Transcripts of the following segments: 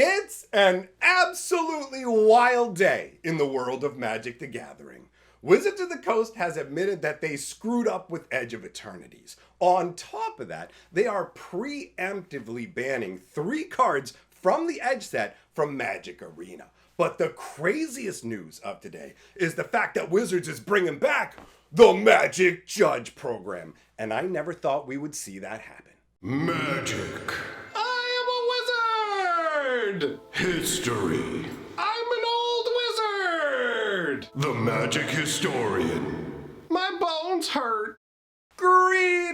It's an absolutely wild day in the world of Magic the Gathering. Wizards of the Coast has admitted that they screwed up with Edge of Eternities. On top of that, they are preemptively banning 3 cards from the Edge set from Magic Arena. But the craziest news of today is the fact that Wizards is bringing back the Magic Judge program. And I never thought we would see that happen. Magic. I am a wizard! History. I'm an old wizard! The Magic Historian. My bones hurt. Greetings,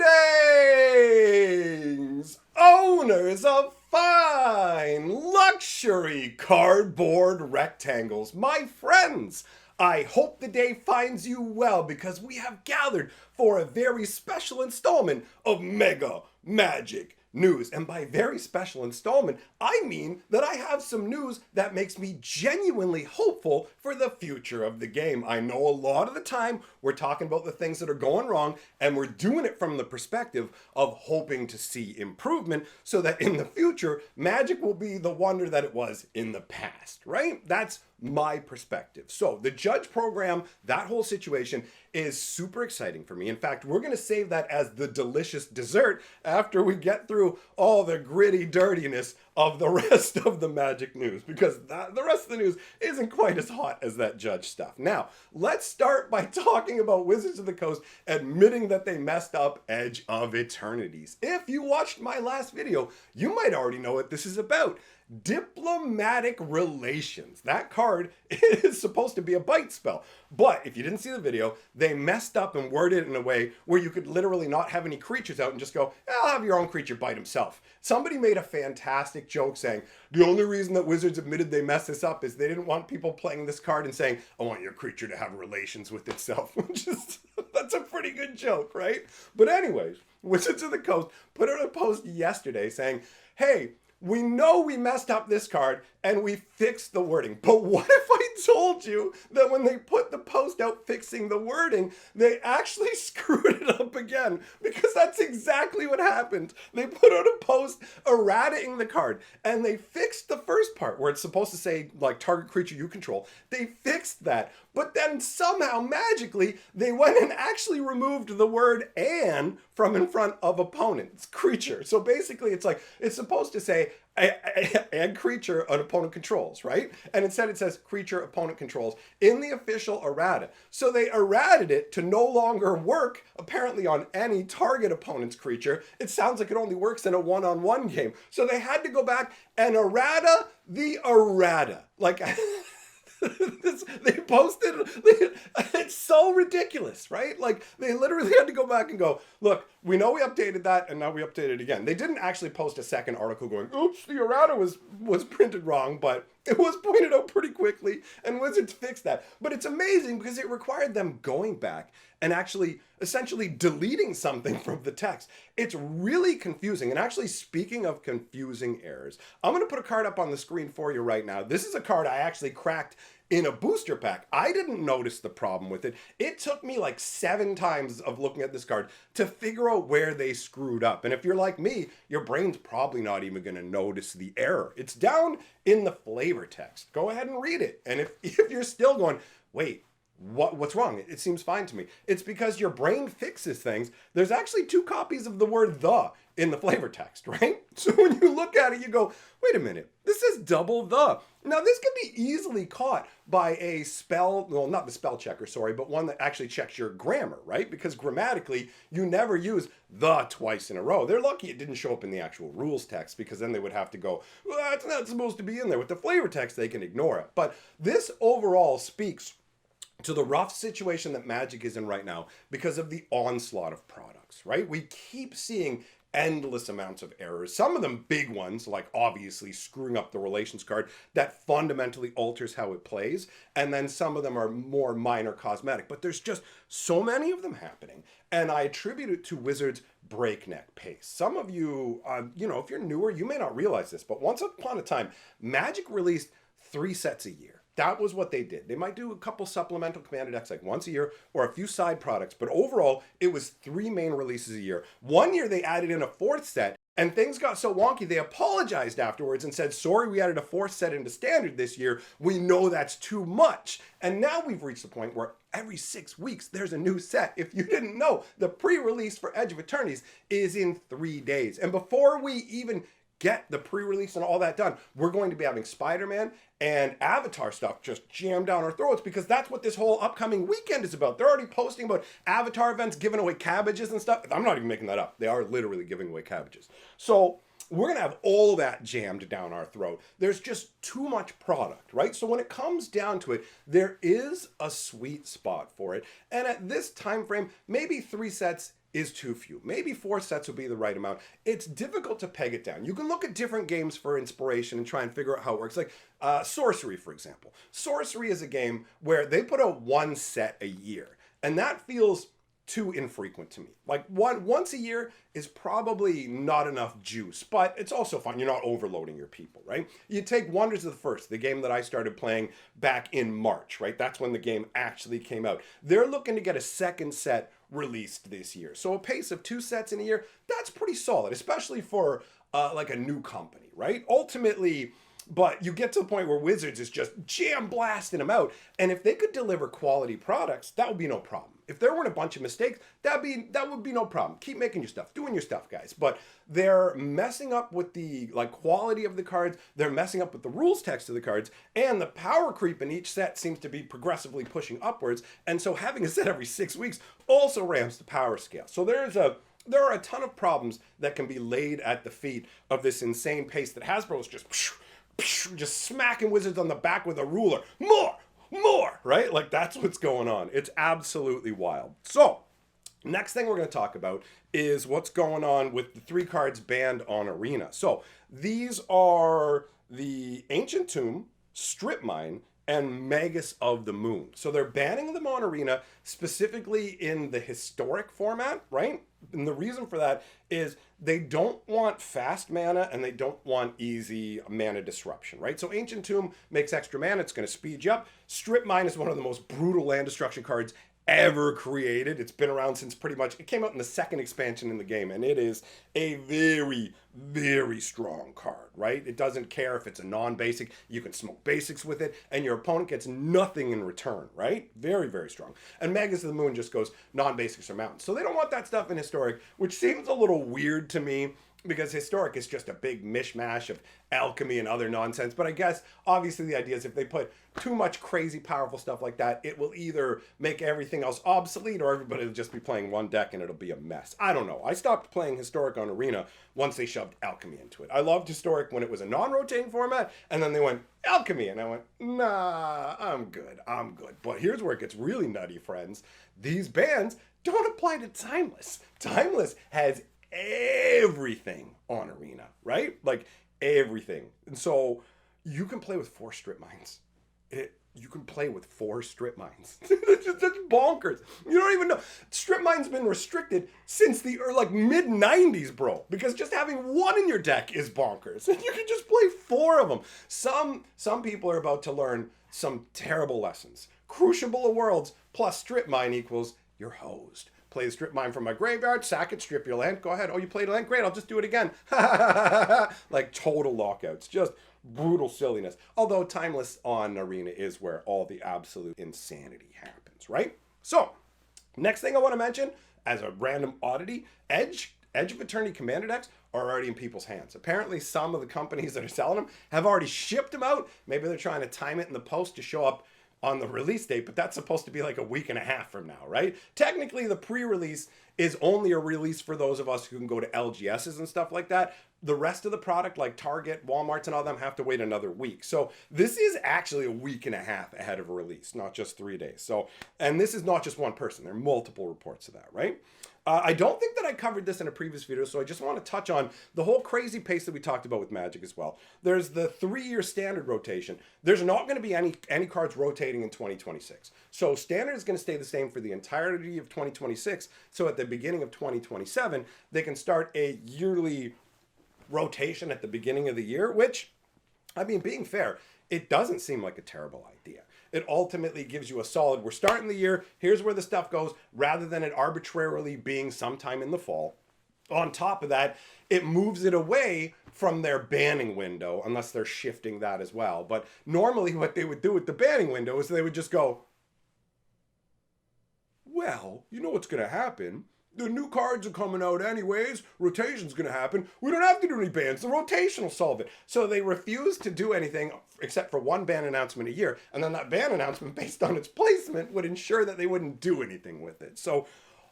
owners of fine luxury cardboard rectangles, my friends. I hope the day finds you well because we have gathered for a very special installment of Mega Magic News. And by very special installment, I mean that I have some news that makes me genuinely hopeful for the future of the game. I know a lot of the time we're talking about the things that are going wrong, and we're doing it from the perspective of hoping to see improvement so that in the future, Magic will be the wonder that it was in the past, right? That's my perspective. So the judge program, that whole situation is super exciting for me. In fact, we're going to save that as the delicious dessert after we get through all the gritty dirtiness of the rest of the Magic news, because the rest of the news isn't quite as hot as that judge stuff. Now, let's start by talking about Wizards of the Coast admitting that they messed up Edge of Eternities. If you watched my last video, you might already know what this is about. Diplomatic Relations. That card is supposed to be a bite spell. But if you didn't see the video, they messed up and worded it in a way where you could literally not have any creatures out and just go, I'll have your own creature bite himself. Somebody made a fantastic joke saying, the only reason that Wizards admitted they messed this up is they didn't want people playing this card and saying, I want your creature to have relations with itself. Which is, that's a pretty good joke, right? But anyways, Wizards of the Coast put out a post yesterday saying, hey, we know we messed up this card and we fixed the wording. But what if I told you that when they put the post out fixing the wording, they actually screwed it up again? Because that's exactly what happened. They put out a post errataing the card and they fixed the first part where it's supposed to say like target creature you control. They fixed that. But then somehow magically they went and actually removed the word "and" from in front of opponent's creature. So basically it's like, it's supposed to say and creature an opponent controls, right? And instead it says creature opponent controls in the official errata. So they errated it to no longer work apparently on any target opponent's creature. It sounds like it only works in a one-on-one game. So they had to go back and errata the errata. Like they posted, it's so ridiculous, right? Like they literally had to go back and go, look, we know we updated that and now we update it again. They didn't actually post a second article going, oops, the errata was printed wrong, but it was pointed out pretty quickly and Wizards fixed that. But it's amazing because it required them going back and actually essentially deleting something from the text. It's really confusing. And actually, speaking of confusing errors, I'm going to put a card up on the screen for you right now. This is a card I actually cracked in a booster pack. I didn't notice the problem with it. It took me like 7 times of looking at this card to figure out where they screwed up. And if you're like me, your brain's probably not even going to notice the error. It's down in the flavor text. Go ahead and read it. And if you're still going, wait, what's wrong? It seems fine to me. It's because your brain fixes things. There's actually 2 copies of the word "the" in the flavor text, right? So when you look at it, you go, wait a minute, this is double "the." Now this can be easily caught by a spell, well, not the spell checker, sorry, but one that actually checks your grammar, right? Because grammatically, you never use "the" twice in a row. They're lucky it didn't show up in the actual rules text because then they would have to go, well, that's not supposed to be in there. With the flavor text, they can ignore it. But this overall speaks to the rough situation that Magic is in right now because of the onslaught of products, right? We keep seeing endless amounts of errors, some of them big ones, like obviously screwing up the relations card that fundamentally alters how it plays, and then some of them are more minor cosmetic, but there's just so many of them happening, and I attribute it to Wizards' breakneck pace. Some of you, if you're newer, you may not realize this, but once upon a time, Magic released 3 sets a year. That was what they did. They might do a couple supplemental commander decks like once a year or a few side products, but overall it was 3 main releases a year. One year they added in a 4th set And things got so wonky, they apologized afterwards and said, sorry, we added a fourth set into standard this year. We know that's too much. And now we've reached the point where every 6 weeks, there's a new set. If you didn't know, the pre-release for Edge of Eternities is in 3 days. And before we even get the pre-release and all that done, we're going to be having Spider-Man and Avatar stuff just jammed down our throats, because that's what this whole upcoming weekend is about. They're already posting about Avatar events, giving away cabbages and stuff. I'm not even making that up. They are literally giving away cabbages. So we're going to have all that jammed down our throat. There's just too much product, right? So when it comes down to it, there is a sweet spot for it. And at this time frame, maybe 3 sets is too few. Maybe 4 sets would be the right amount. It's difficult to peg it down. You can look at different games for inspiration and try and figure out how it works. Like Sorcery, for example. Sorcery is a game where they put out 1 set a year, and that feels too infrequent to me. Like once a year is probably not enough juice, but it's also fun. You're not overloading your people, right? You take Wonders of the First, the game that I started playing back in March, right? That's when the game actually came out. They're looking to get a second set released this year. So a pace of 2 sets in a year, that's pretty solid, especially for like a new company, right? Ultimately, but you get to the point where Wizards is just jam blasting them out. And if they could deliver quality products, that would be no problem. If there weren't a bunch of mistakes, that would be no problem. Keep making your stuff, doing your stuff, guys. But they're messing up with the quality of the cards. They're messing up with the rules text of the cards, and the power creep in each set seems to be progressively pushing upwards. And so having a set every 6 weeks also ramps the power scale. So there are a ton of problems that can be laid at the feet of this insane pace that Hasbro's just smacking Wizards on the back with a ruler. More, right? Like, that's what's going on. It's absolutely wild. So, next thing we're going to talk about is what's going on with the 3 cards banned on Arena. So, these are the Ancient Tomb, Strip Mine, and Magus of the Moon. So they're banning them on Arena, specifically in the historic format, right? And the reason for that is they don't want fast mana and they don't want easy mana disruption, right? So Ancient Tomb makes extra mana, it's going to speed you up. Strip Mine is one of the most brutal land destruction cards ever created. It's been around since pretty much, it came out in the 2nd expansion in the game, and it is a very, very strong card, right? It doesn't care if it's a non-basic, you can smoke basics with it, and your opponent gets nothing in return, right? Very, very strong. And Magus of the Moon just goes non-basics or mountains. So they don't want that stuff in Historic, which seems a little weird to me, because Historic is just a big mishmash of alchemy and other nonsense. But I guess, obviously, the idea is if they put too much crazy, powerful stuff like that, it will either make everything else obsolete or everybody will just be playing one deck and it'll be a mess. I don't know. I stopped playing Historic on Arena once they shoved alchemy into it. I loved Historic when it was a non-rotating format, and then they went alchemy, and I went, nah, I'm good. But here's where it gets really nutty, friends. These bans don't apply to Timeless. Timeless has everything on Arena, right? Like, everything. And so you can play with 4 Strip Mines. You can play with 4 Strip Mines. That's bonkers. You don't even know. Strip Mine's been restricted since the mid 90s, bro. Because just having 1 in your deck is bonkers. And you can just play 4 of them. Some people are about to learn some terrible lessons. Crucible of Worlds plus Strip Mine equals you're hosed. Play the Strip Mine from my graveyard, sack it, strip your land, go ahead. Oh, you played a land? Great, I'll just do it again. Like total lockouts. Just brutal silliness. Although Timeless on Arena is where all the absolute insanity happens, right? So, next thing I want to mention, as a random oddity, Edge of Eternity Commander decks are already in people's hands. Apparently, some of the companies that are selling them have already shipped them out. Maybe they're trying to time it in the post to show up on the release date, but that's supposed to be like a week and a half from now, right? Technically, the pre-release is only a release for those of us who can go to LGSs and stuff like that. The rest of the product, like Target, Walmart's and all them, have to wait another week. So this is actually a week and a half ahead of a release, not just 3 days. So, and this is not just one person. There are multiple reports of that, right? I don't think that I covered this in a previous video, so I just want to touch on the whole crazy pace that we talked about with Magic as well. There's the 3-year standard rotation. There's not going to be any cards rotating in 2026. So standard is going to stay the same for the entirety of 2026. So at the beginning of 2027, they can start a yearly rotation at the beginning of the year, which, I mean, being fair, it doesn't seem like a terrible idea. It ultimately gives you a solid, we're starting the year, here's where the stuff goes, rather than it arbitrarily being sometime in the fall. On top of that, it moves it away from their banning window, unless they're shifting that as well. But normally what they would do with the banning window is they would just go, well, you know what's going to happen. The new cards are coming out anyways. Rotation's going to happen. We don't have to do any bans. The rotation will solve it. So they refuse to do anything except for one ban announcement a year. And then that ban announcement, based on its placement, would ensure that they wouldn't do anything with it. So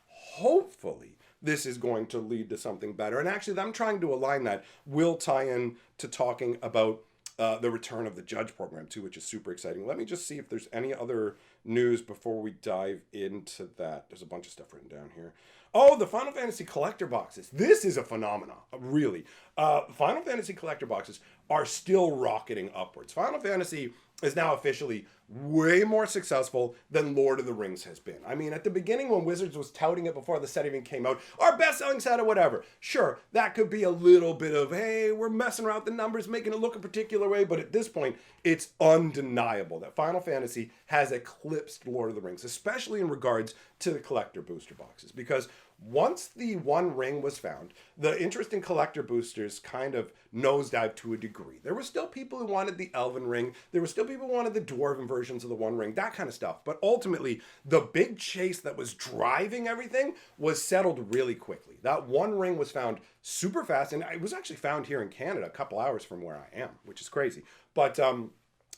hopefully this is going to lead to something better. And actually, I'm trying to align that. Will tie in to talking about the return of the Judge program too, which is super exciting. Let me just see if there's any other news before we dive into that. There's a bunch of stuff written down here. Oh, the Final Fantasy collector boxes. This is a phenomenon, really. Final Fantasy collector boxes are still rocketing upwards. Final Fantasy is now officially way more successful than Lord of the Rings has been. I mean, at the beginning when Wizards was touting it before the set even came out, our best-selling set or whatever, sure, that could be a little bit of, hey, we're messing around with the numbers, making it look a particular way, but at this point, it's undeniable that Final Fantasy has eclipsed Lord of the Rings, especially in regards to the collector booster boxes, because once the One Ring was found, the interest in collector boosters kind of nosedived to a degree. There were still people who wanted the Elven Ring. There were still people who wanted the Dwarven versions of the One Ring, that kind of stuff. But ultimately, the big chase that was driving everything was settled really quickly. That One Ring was found super fast, and it was actually found here in Canada a couple hours from where I am, which is crazy. But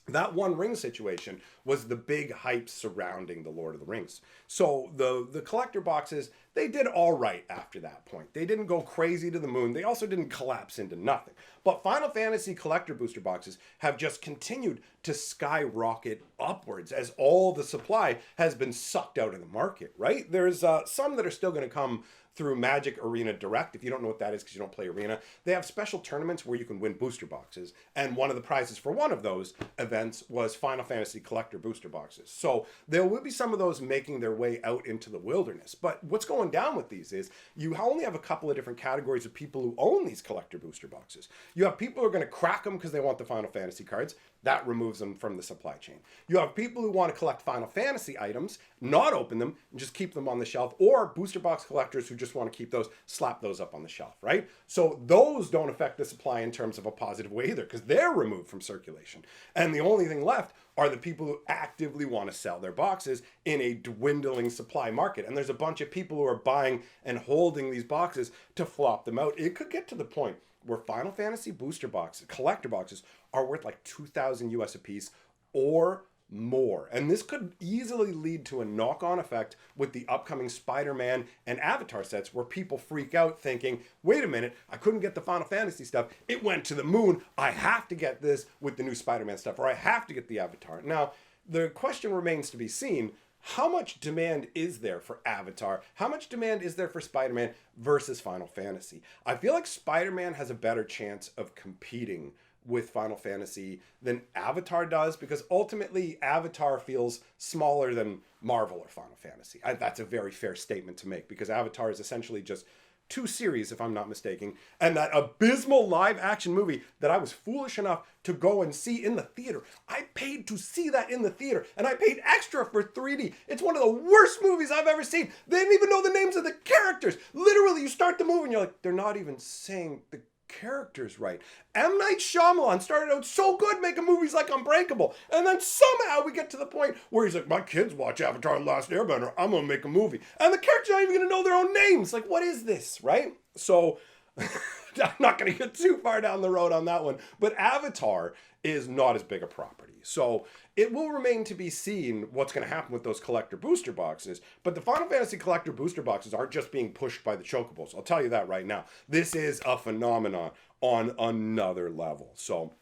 that One Ring situation was the big hype surrounding the Lord of the Rings. So the collector boxes, they did all right after that point. They didn't go crazy to the moon. They also didn't collapse into nothing. But Final Fantasy collector booster boxes have just continued to skyrocket upwards as all the supply has been sucked out of the market, right? There's some that are still going to come through Magic Arena Direct. If you don't know what that is because you don't play Arena, they have special tournaments where you can win booster boxes. And one of the prizes for one of those events was Final Fantasy collector booster boxes. So there will be some of those making their way out into the wilderness. But what's going down with these is you only have a couple of different categories of people who own these collector booster boxes. You have people who are going to crack them because they want the Final Fantasy cards. That removes them from the supply chain. You have people who want to collect Final Fantasy items, not open them, and just keep them on the shelf, or booster box collectors who just want to keep those, slap those up on the shelf, right? So those don't affect the supply in terms of a positive way either, because they're removed from circulation. And the only thing left are the people who actively want to sell their boxes in a dwindling supply market. And there's a bunch of people who are buying and holding these boxes to flop them out. It could get to the point where Final Fantasy booster boxes, collector boxes, are worth like 2,000 US a piece or more. And this could easily lead to a knock-on effect with the upcoming Spider-Man and Avatar sets where people freak out thinking, wait a minute, I couldn't get the Final Fantasy stuff. It went to the moon. I have to get this with the new Spider-Man stuff, or I have to get the Avatar. Now, the question remains to be seen. How much demand is there for Avatar? How much demand is there for Spider-Man versus Final Fantasy? I feel like Spider-Man has a better chance of competing with Final Fantasy than Avatar does, because ultimately Avatar feels smaller than Marvel or Final Fantasy. That's a very fair statement to make, because Avatar is essentially just two series, if I'm not mistaken, and that abysmal live action movie that I was foolish enough to go and see in the theater. I paid to see that in the theater, and I paid extra for 3D. It's one of the worst movies I've ever seen. They didn't even know the names of the characters. Literally, you start the movie and you're like, they're not even saying the characters right. M. Night Shyamalan started out so good making movies like Unbreakable, and then somehow we get to the point where he's like, my kids watch Avatar: The Last Airbender, I'm gonna make a movie, and the characters aren't even gonna know their own names. Like, what is this, right? So I'm not gonna get too far down the road on that one, but Avatar is not as big a property. So it will remain to be seen what's going to happen with those collector booster boxes. But the Final Fantasy collector booster boxes aren't just being pushed by the chocobos. I'll tell you that right now. This is a phenomenon on another level. So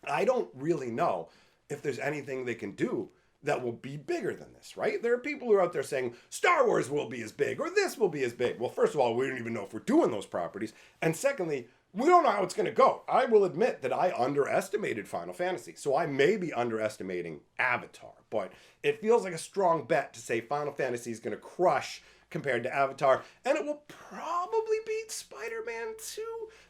I don't really know if there's anything they can do that will be bigger than this, right? There are people who are out there saying Star Wars will be as big or this will be as big. Well, first of all, we don't even know if we're doing those properties. And secondly, we don't know how it's going to go. I will admit that I underestimated Final Fantasy, so I may be underestimating Avatar, but it feels like a strong bet to say Final Fantasy is going to crush compared to Avatar, and it will probably beat Spider-Man 2.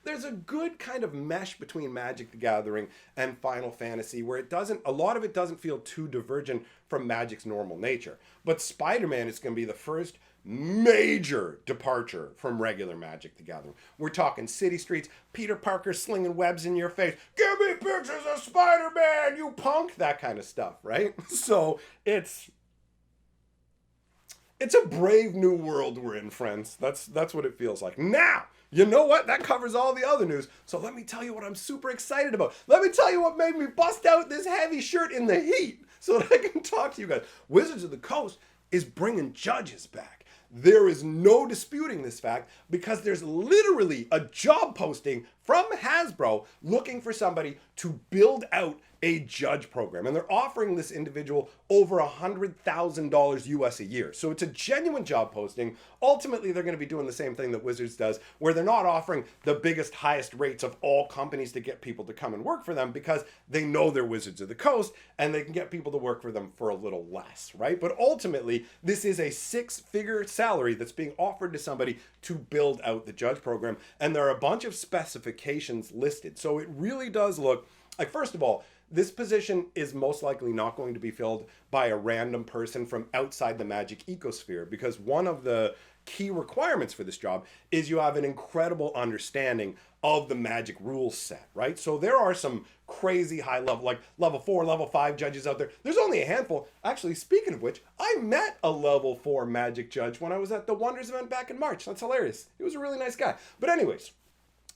There's a good kind of mesh between Magic the Gathering and Final Fantasy where a lot of it doesn't feel too divergent from Magic's normal nature. But Spider-Man is going to be the first major departure from regular Magic the Gathering. We're talking city streets, Peter Parker slinging webs in your face, give me pictures of Spider-Man, you punk, that kind of stuff, right? So it's a brave new world we're in, friends. That's what it feels like. Now, you know what? That covers all the other news. So let me tell you what I'm super excited about. Let me tell you what made me bust out this heavy shirt in the heat so that I can talk to you guys. Wizards of the Coast is bringing judges back. There is no disputing this fact because there's literally a job posting from Hasbro looking for somebody to build out a judge program. And they're offering this individual over $100,000 US a year. So it's a genuine job posting. Ultimately, they're going to be doing the same thing that Wizards does, where they're not offering the biggest, highest rates of all companies to get people to come and work for them because they know they're Wizards of the Coast and they can get people to work for them for a little less, right? But ultimately, this is a 6-figure salary that's being offered to somebody to build out the judge program. And there are a bunch of specifications listed. So it really does look like, first of all, this position is most likely not going to be filled by a random person from outside the Magic ecosphere, because one of the key requirements for this job is you have an incredible understanding of the Magic rules set, right? So there are some crazy high level, like level 4, level 5 judges out there. There's only a handful. Actually, speaking of which, I met a level 4 Magic judge when I was at the Wonders event back in March. That's hilarious. He was a really nice guy. But anyways,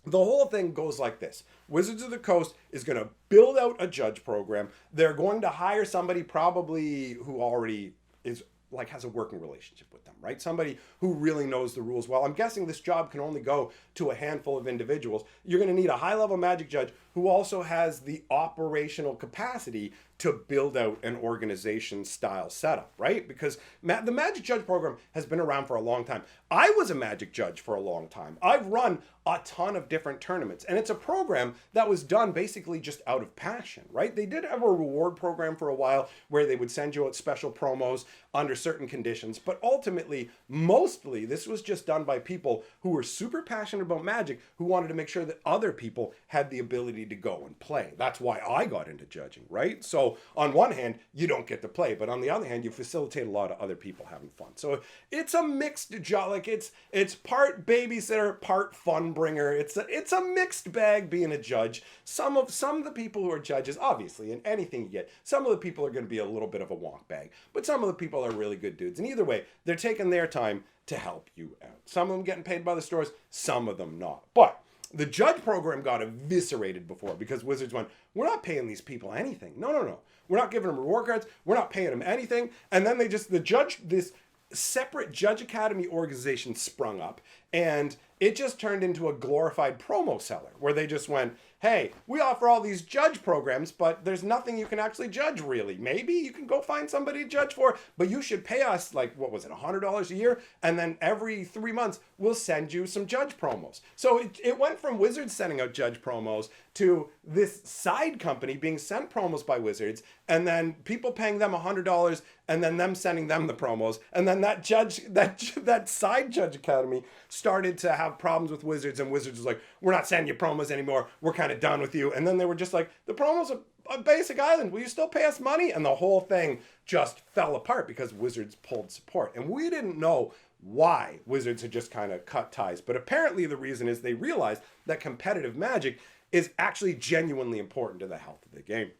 the whole thing goes like this. Wizards of the Coast is going to build out a judge program. They're going to hire somebody probably who already is like has a working relationship with them, right? Somebody who really knows the rules well. I'm guessing this job can only go to a handful of individuals. You're going to need a high-level Magic judge who also has the operational capacity to build out an organization style setup, right? Because the Magic Judge program has been around for a long time. I was a Magic Judge for a long time. I've run a ton of different tournaments, and it's a program that was done basically just out of passion, right? They did have a reward program for a while where they would send you out special promos under certain conditions, but ultimately, mostly, this was just done by people who were super passionate about Magic, who wanted to make sure that other people had the ability to go and play. That's why I got into judging, right? So on one hand, you don't get to play, but on the other hand, you facilitate a lot of other people having fun. So it's a mixed job, like it's part babysitter, part fun bringer. It's a mixed bag being a judge. Some of the people who are judges, obviously, in anything you get, some of the people are going to be a little bit of a wonk bag, but some of the people are really good dudes. And either way, they're taking their time to help you out. Some of them getting paid by the stores, some of them not. But the judge program got eviscerated before because Wizards went, we're not paying these people anything. No. We're not giving them reward cards. We're not paying them anything. And then this separate Judge Academy organization sprung up, and it just turned into a glorified promo seller where they just went, hey, we offer all these judge programs, but there's nothing you can actually judge really. Maybe you can go find somebody to judge for, but you should pay us like, what was it, $100 a year? And then every 3 months, we'll send you some judge promos. So it went from Wizards sending out judge promos to this side company being sent promos by Wizards, and then people paying them $100 and then them sending them the promos. And then that side Judge Academy started to have problems with Wizards, and Wizards was like, we're not sending you promos anymore. We're kind of done with you. And then they were just like, the promos are a basic island. Will you still pay us money? And the whole thing just fell apart because Wizards pulled support. And we didn't know why Wizards had just kind of cut ties. But apparently the reason is they realized that competitive Magic is actually genuinely important to the health of the game.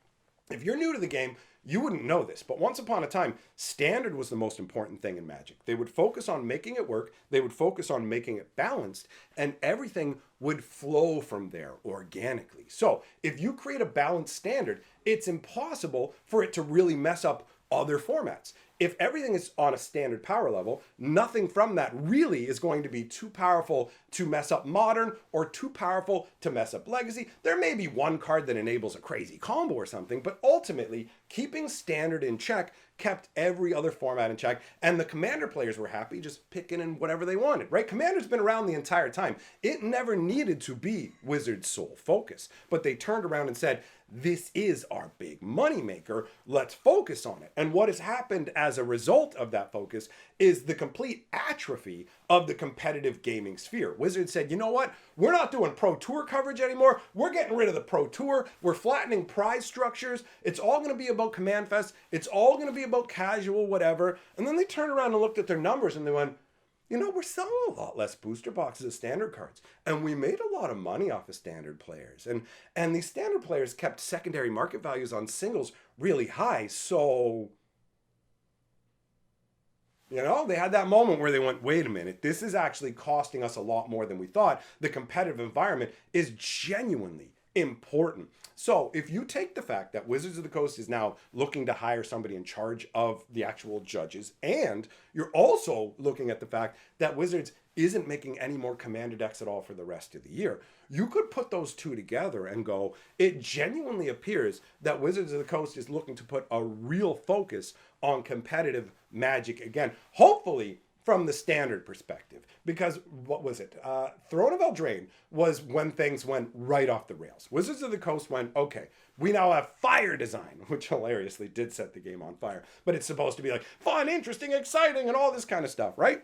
If you're new to the game, you wouldn't know this, but once upon a time, standard was the most important thing in Magic. They would focus on making it work, they would focus on making it balanced, and everything would flow from there organically. So if you create a balanced standard, it's impossible for it to really mess up other formats. If everything is on a standard power level, nothing from that really is going to be too powerful to mess up Modern or too powerful to mess up Legacy. There may be one card that enables a crazy combo or something, but ultimately, keeping standard in check kept every other format in check, and the Commander players were happy just picking in whatever they wanted, right? Commander's been around the entire time. It never needed to be Wizards' sole focus, but they turned around and said, this is our big money maker. Let's focus on it. And what has happened as a result of that focus is the complete atrophy of the competitive gaming sphere. Wizards said, you know what? We're not doing Pro Tour coverage anymore. We're getting rid of the Pro Tour. We're flattening prize structures. It's all going to be about Command Fest. It's all going to be about casual, whatever. And then they turned around and looked at their numbers and they went, we're selling a lot less booster boxes of standard cards, and we made a lot of money off of standard players, and these standard players kept secondary market values on singles really high. So they had that moment where they went, wait a minute, this is actually costing us a lot more than we thought. The competitive environment is genuinely important. So if you take the fact that Wizards of the Coast is now looking to hire somebody in charge of the actual judges, and you're also looking at the fact that Wizards isn't making any more Commander decks at all for the rest of the year, you could put those two together and go, it genuinely appears that Wizards of the Coast is looking to put a real focus on competitive Magic again, hopefully from the standard perspective. Because what was it? Throne of Eldraine was when things went right off the rails. Wizards of the Coast went, okay, we now have fire design, which hilariously did set the game on fire. But it's supposed to be like fun, interesting, exciting, and all this kind of stuff, right?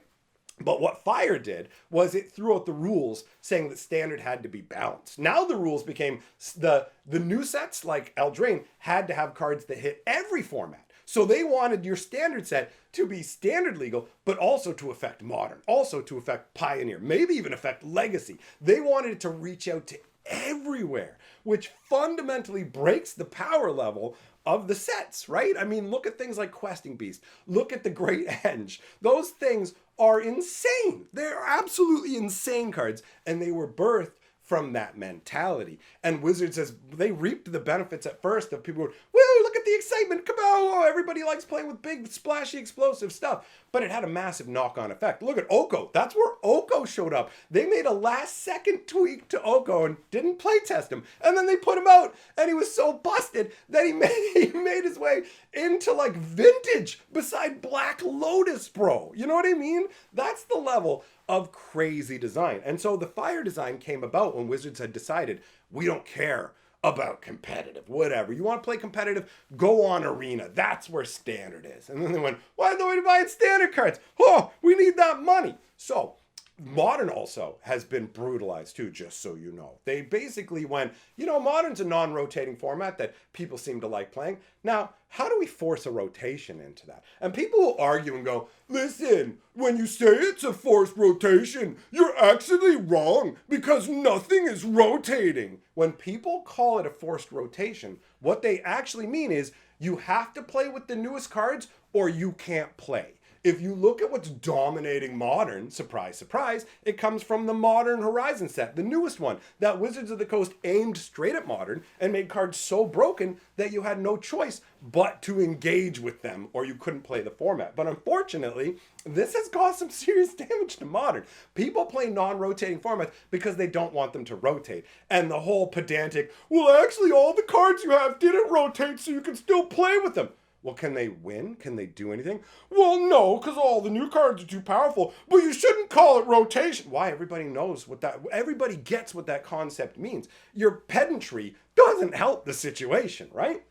But what Fire did was it threw out the rules saying that standard had to be balanced. Now the rules became the new sets like Eldraine had to have cards that hit every format. So they wanted your standard set to be standard legal, but also to affect modern, also to affect pioneer, maybe even affect legacy. They wanted it to reach out to everywhere, which fundamentally breaks the power level of the sets, right? I mean, look at things like Questing Beast. Look at the Great Henge. Those things are insane. They're absolutely insane cards, and they were birthed from that mentality. And Wizards says they reaped the benefits at first of people going, woo, look at the excitement, come on, oh, everybody likes playing with big, splashy, explosive stuff. But it had a massive knock-on effect. Look at Oko. That's where Oko showed up. They made a last-second tweak to Oko and didn't play test him. And then they put him out, and he was so busted that he made his way into like vintage beside Black Lotus, bro. You know what I mean? That's the level of crazy design. And so the fire design came about when Wizards had decided, we don't care about competitive, whatever. You want to play competitive? Go on Arena. That's where standard is. And then they went, why are we buying standard cards? Oh, we need that money. So Modern also has been brutalized too, just so you know. They basically went, Modern's a non-rotating format that people seem to like playing. Now, how do we force a rotation into that? And people will argue and go, listen, when you say it's a forced rotation, you're actually wrong because nothing is rotating. When people call it a forced rotation, what they actually mean is you have to play with the newest cards or you can't play. If you look at what's dominating Modern, surprise, surprise, it comes from the Modern Horizon set, the newest one, that Wizards of the Coast aimed straight at Modern and made cards so broken that you had no choice but to engage with them or you couldn't play the format. But unfortunately, this has caused some serious damage to Modern. People play non-rotating formats because they don't want them to rotate. And the whole pedantic, well, actually all the cards you have didn't rotate so you can still play with them. Well, can they win? Can they do anything? Well, no, because all the new cards are too powerful, but you shouldn't call it rotation. Why? Everybody knows everybody gets what that concept means. Your pedantry doesn't help the situation, right?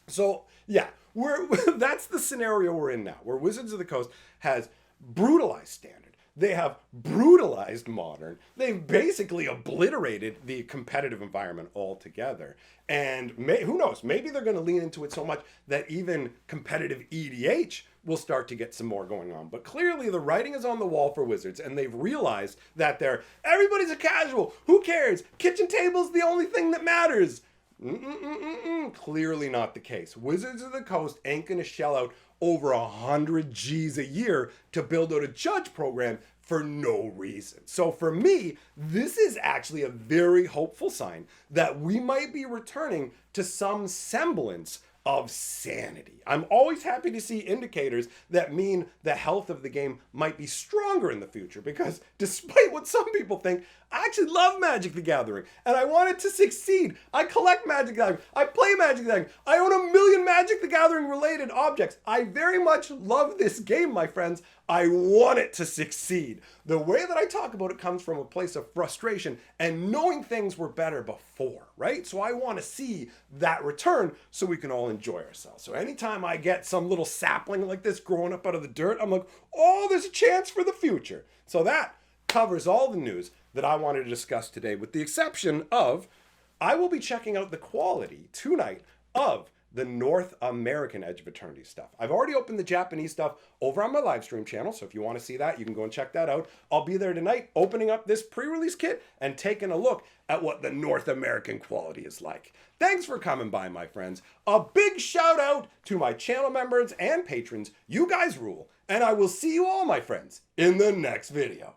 So, yeah, that's the scenario we're in now, where Wizards of the Coast has brutalized standard. They have brutalized Modern. They've basically obliterated the competitive environment altogether. And who knows, maybe they're going to lean into it so much that even competitive EDH will start to get some more going on. But clearly the writing is on the wall for Wizards, and they've realized that everybody's a casual. Who cares? Kitchen table's the only thing that matters. Clearly not the case. Wizards of the Coast ain't going to shell out over 100 G's a year to build out a judge program for no reason. So for me, this is actually a very hopeful sign that we might be returning to some semblance of sanity. I'm always happy to see indicators that mean the health of the game might be stronger in the future, because despite what some people think, I actually love Magic the Gathering and I want it to succeed. I collect Magic the Gathering. I play Magic the Gathering. I own 1 million Magic the Gathering related objects. I very much love this game, my friends. I want it to succeed. The way that I talk about it comes from a place of frustration and knowing things were better before, right? So I want to see that return so we can all enjoy ourselves. So anytime I get some little sapling like this growing up out of the dirt, I'm like, oh, there's a chance for the future. So that covers all the news that I wanted to discuss today, with the exception of I will be checking out the quality tonight of the North American Edge of Eternity stuff. I've already opened the Japanese stuff over on my live stream channel, so if you want to see that, you can go and check that out. I'll be there tonight opening up this pre-release kit and taking a look at what the North American quality is like. Thanks for coming by, my friends. A big shout out to my channel members and patrons. You guys rule. And I will see you all, my friends, in the next video.